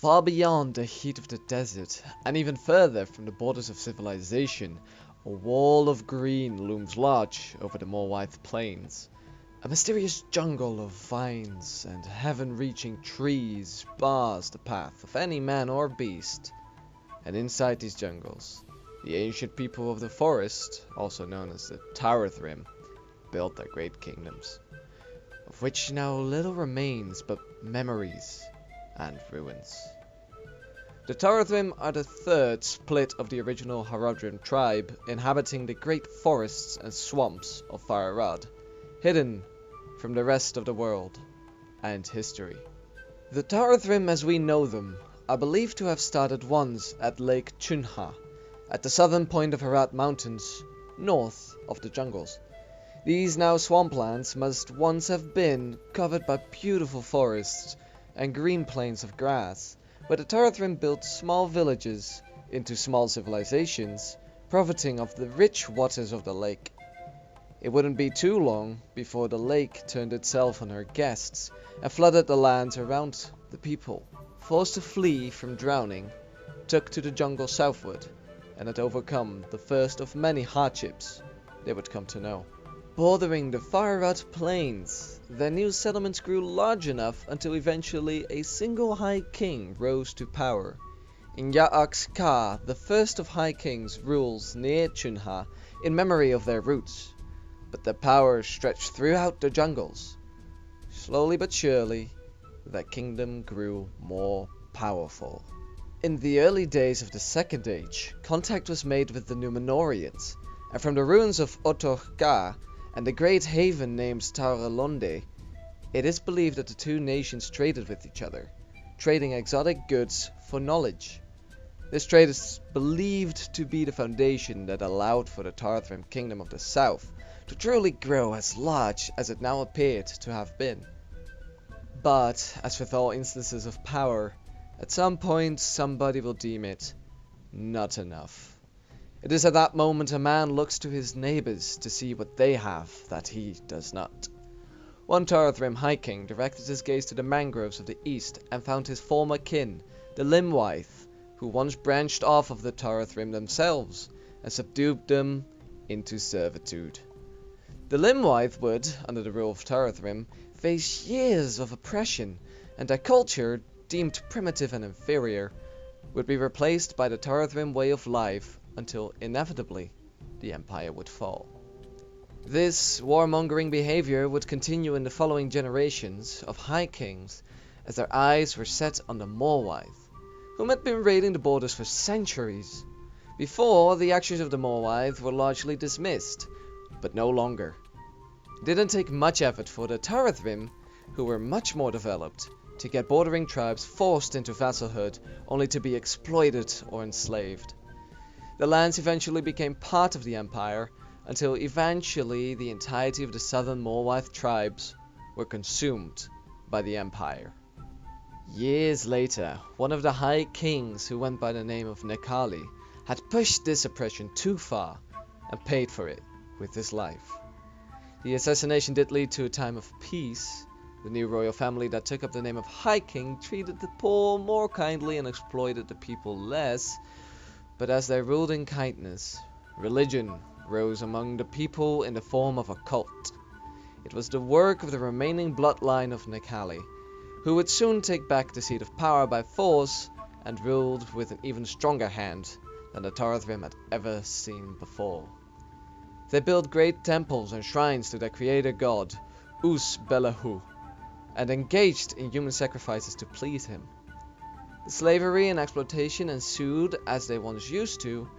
Far beyond the heat of the desert, and even further from the borders of civilization, a wall of green looms large over the Morwhite plains. A mysterious jungle of vines and heaven-reaching trees bars the path of any man or beast. And inside these jungles, the ancient people of the forest, also known as the Taurethrim, built their great kingdoms, of which now little remains but memories and ruins. The Taurethrim are the third split of the original Haradrim tribe, inhabiting the great forests and swamps of Far Harad, hidden from the rest of the world and history. The Taurethrim as we know them are believed to have started once at Lake Chunha, at the southern point of Harad Mountains, north of the jungles. These now swamplands must once have been covered by beautiful forests and green plains of grass, where the Taurethrim built small villages into small civilizations, profiting of the rich waters of the lake. It wouldn't be too long before the lake turned itself on her guests and flooded the lands around the people. Forced to flee from drowning, took to the jungle southward, and had overcome the first of many hardships they would come to know. Bordering the Far Harad plains, their new settlements grew large enough until eventually a single High King rose to power. Inyax Ka, the first of High Kings, rules near Chunha in memory of their roots, but their power stretched throughout the jungles. Slowly but surely, their kingdom grew more powerful. In the early days of the Second Age, contact was made with the Numenorians, and from the ruins of Otoch-Ka and the great haven named Taurelonde, it is believed that the two nations traded with each other, trading exotic goods for knowledge. This trade is believed to be the foundation that allowed for the Taurethrim Kingdom of the South to truly grow as large as it now appeared to have been. But, as with all instances of power, at some point somebody will deem it not enough. It is at that moment a man looks to his neighbors to see what they have that he does not. One Taurethrim High King directed his gaze to the mangroves of the east and found his former kin, the Limwythe, who once branched off of the Taurethrim themselves and subdued them into servitude. The Limwythe would, under the rule of Taurethrim, face years of oppression, and their culture, deemed primitive and inferior, would be replaced by the Taurethrim way of life until inevitably the empire would fall. This warmongering behavior would continue in the following generations of High Kings as their eyes were set on the Morwhite, whom had been raiding the borders for centuries. Before, the actions of the Morwhite were largely dismissed, but no longer. It didn't take much effort for the Taurethrim, who were much more developed, to get bordering tribes forced into vassalhood only to be exploited or enslaved. The lands eventually became part of the empire, until eventually the entirety of the southern Morwhite tribes were consumed by the empire. Years later, one of the High Kings, who went by the name of Nekali, had pushed this oppression too far and paid for it with his life. The assassination did lead to a time of peace. The new royal family that took up the name of High King treated the poor more kindly and exploited the people less, but as they ruled in kindness, religion rose among the people in the form of a cult. It was the work of the remaining bloodline of Nekali, who would soon take back the seat of power by force and ruled with an even stronger hand than the Taurethrim had ever seen before. They built great temples and shrines to their creator god, Us-Belahu, and engaged in human sacrifices to please him. The slavery and exploitation ensued as they once used to,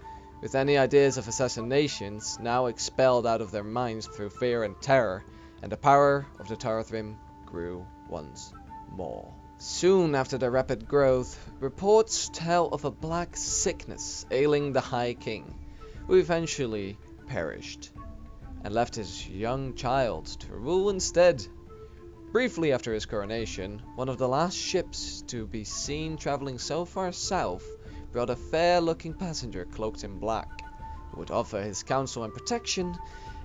with any ideas of assassinations now expelled out of their minds through fear and terror, and the power of the Taurethrim grew once more. Soon after their rapid growth, reports tell of a black sickness ailing the High King, who eventually perished, and left his young child to rule instead. Briefly after his coronation, one of the last ships to be seen traveling so far south brought a fair-looking passenger cloaked in black, who would offer his counsel and protection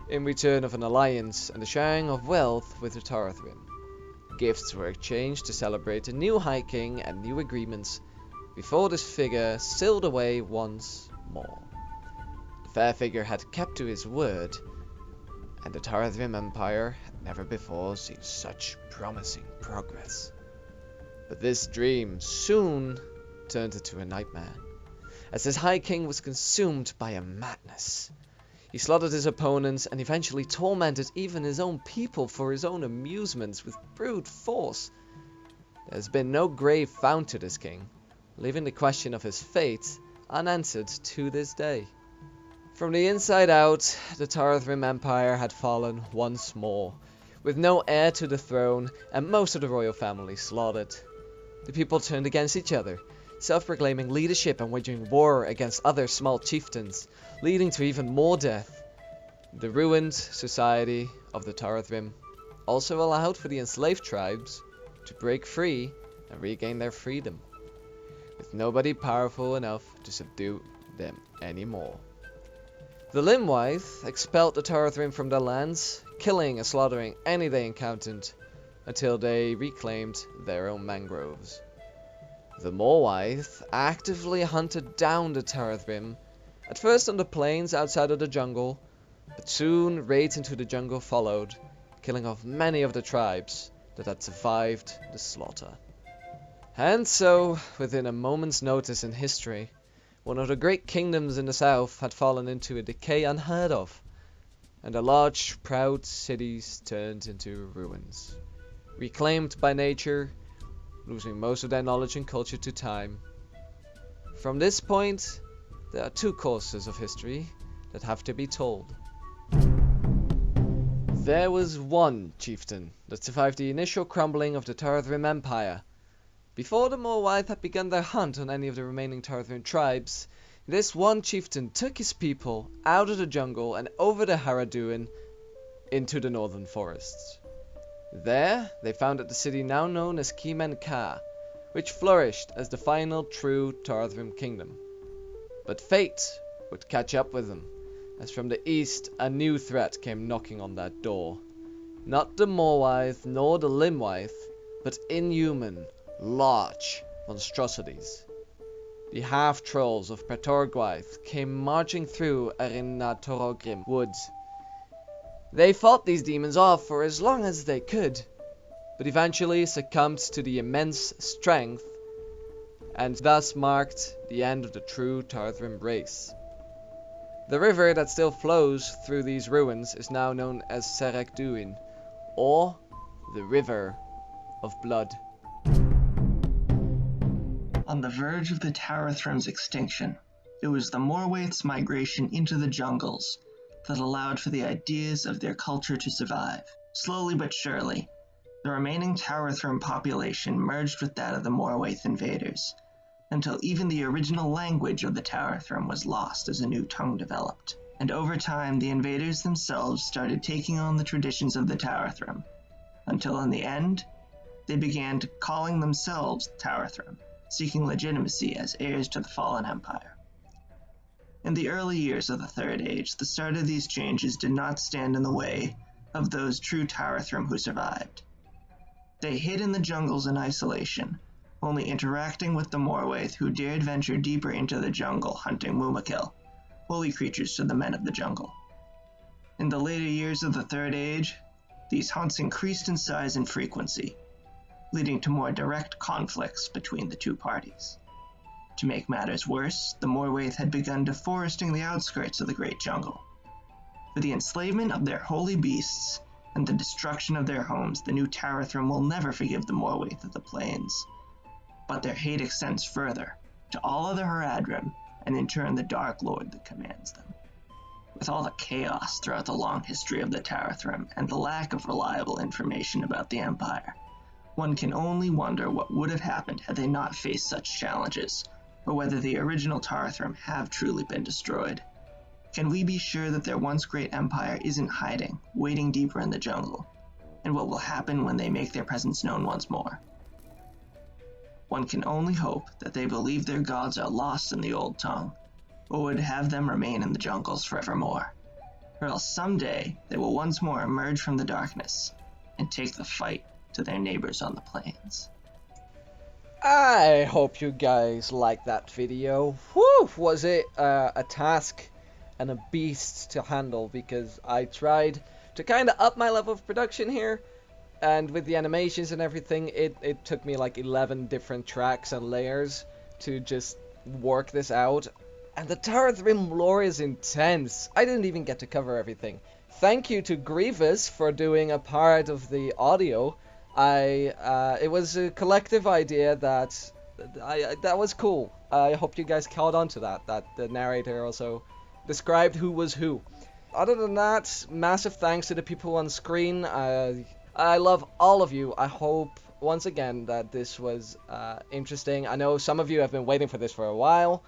in return of an alliance and the sharing of wealth with the Taurethrim. Gifts were exchanged to celebrate a new High King and new agreements before this figure sailed away once more. The fair figure had kept to his word, and the Taurethrim Empire had never before seen such promising progress. But this dream soon turned into a nightmare, as his High King was consumed by a madness. He slaughtered his opponents and eventually tormented even his own people for his own amusements with brute force. There has been no grave found to this king, leaving the question of his fate unanswered to this day. From the inside out, the Taurethrim Empire had fallen once more, with no heir to the throne and most of the royal family slaughtered. The people turned against each other, self-proclaiming leadership and waging war against other small chieftains, leading to even more death. The ruined society of the Taurethrim also allowed for the enslaved tribes to break free and regain their freedom, with nobody powerful enough to subdue them anymore. The Limwythe expelled the Taurethrim from their lands, killing and slaughtering any they encountered, until they reclaimed their own mangroves. The Morwythe actively hunted down the Taurethrim, at first on the plains outside of the jungle, but soon raids into the jungle followed, killing off many of the tribes that had survived the slaughter. And so, within a moment's notice in history, one of the great kingdoms in the south had fallen into a decay unheard of, and the large, proud cities turned into ruins, reclaimed by nature, losing most of their knowledge and culture to time. From this point, there are two courses of history that have to be told. There was one chieftain that survived the initial crumbling of the Taurethrim Empire. Before the Morwythe had begun their hunt on any of the remaining Taurethrim tribes, this one chieftain took his people out of the jungle and over the Haraduin into the northern forests. There, they founded the city now known as Kemenka, which flourished as the final true Taurethrim kingdom. But fate would catch up with them, as from the east a new threat came knocking on that door. Not the Morwythe nor the Limwythe, but inhuman, large monstrosities. The half-trolls of Petorgwaith came marching through Taurethrim woods. They fought these demons off for as long as they could, but eventually succumbed to the immense strength, and thus marked the end of the true Taurethrim race. The river that still flows through these ruins is now known as Serekduin, or the River of Blood. On the verge of the Taurethrim's extinction, it was the Morwaith's migration into the jungles that allowed for the ideas of their culture to survive. Slowly but surely, the remaining Taurethrim population merged with that of the Morwaith invaders, until even the original language of the Taurethrim was lost as a new tongue developed. And over time, the invaders themselves started taking on the traditions of the Taurethrim, until in the end, they began calling themselves Taurethrim, seeking legitimacy as heirs to the fallen empire. In the early years of the Third Age, the start of these changes did not stand in the way of those true Taurethrim who survived. They hid in the jungles in isolation, only interacting with the Morwaith who dared venture deeper into the jungle hunting Mumakil, holy creatures to the men of the jungle. In the later years of the Third Age, these hunts increased in size and frequency, leading to more direct conflicts between the two parties. To make matters worse, the Morwaith had begun deforesting the outskirts of the Great Jungle. For the enslavement of their holy beasts and the destruction of their homes, the new Taurethrim will never forgive the Morwaith of the Plains. But their hate extends further, to all other Haradrim, and in turn the Dark Lord that commands them. With all the chaos throughout the long history of the Taurethrim and the lack of reliable information about the Empire, one can only wonder what would have happened had they not faced such challenges, or whether the original Taurethrim have truly been destroyed. Can we be sure that their once great empire isn't hiding, waiting deeper in the jungle, and what will happen when they make their presence known once more? One can only hope that they believe their gods are lost in the old tongue, or would have them remain in the jungles forevermore, or else someday they will once more emerge from the darkness and take the fight to their neighbors on the plains. I hope you guys liked that video. Whew, was it a task and a beast to handle, because I tried to kind of up my level of production here, and with the animations and everything, it took me like 11 different tracks and layers to just work this out. And the Taurethrim lore is intense. I didn't even get to cover everything. Thank you to Grievous for doing a part of the audio. It was a collective idea that was cool. I hope you guys caught on to that the narrator also described who was who. Other than that, massive thanks to the people on screen. I love all of you. I hope once again that this was interesting. I know some of you have been waiting for this for a while.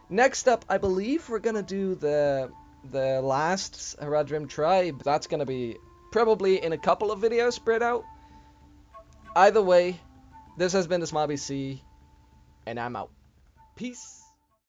Next up, I believe we're gonna do the last Haradrim tribe. That's gonna be probably in a couple of videos spread out. Either way, this has been TheSmileBC, and I'm out. Peace.